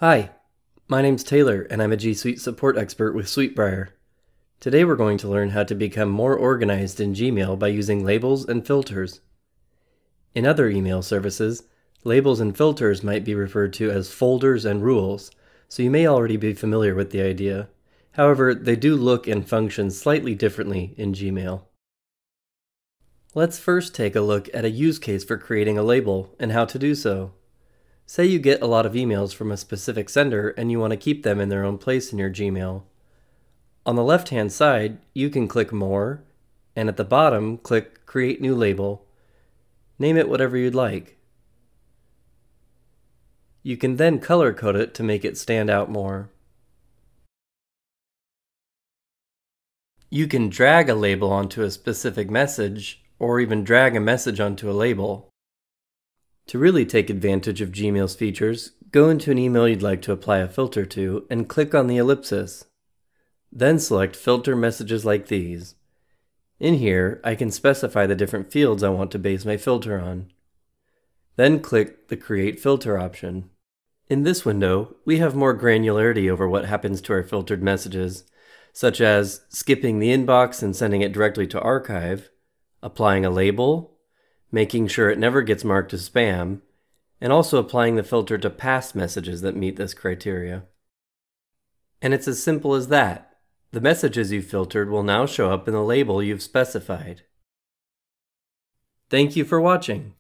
Hi, my name's Taylor and I'm a G Suite support expert with Suitebriar. Today we're going to learn how to become more organized in Gmail by using labels and filters. In other email services, labels and filters might be referred to as folders and rules, so you may already be familiar with the idea. However, they do look and function slightly differently in Gmail. Let's first take a look at a use case for creating a label and how to do so. Say you get a lot of emails from a specific sender and you want to keep them in their own place in your Gmail. On the left-hand side, you can click More, and at the bottom, click Create New Label. Name it whatever you'd like. You can then color code it to make it stand out more. You can drag a label onto a specific message, or even drag a message onto a label. To really take advantage of Gmail's features, go into an email you'd like to apply a filter to and click on the ellipsis. Then select Filter Messages like these. In here, I can specify the different fields I want to base my filter on. Then click the Create Filter option. In this window, we have more granularity over what happens to our filtered messages, such as skipping the inbox and sending it directly to archive, applying a label, making sure it never gets marked as spam, and also applying the filter to past messages that meet this criteria. And it's as simple as that. The messages you've filtered will now show up in the label you've specified. Thank you for watching.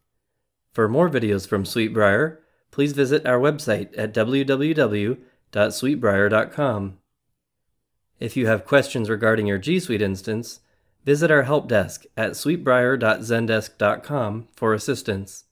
For more videos from Suitebriar, please visit our website at www.suitebriar.com. If you have questions regarding your G Suite instance, visit our help desk at suitebriar.zendesk.com for assistance.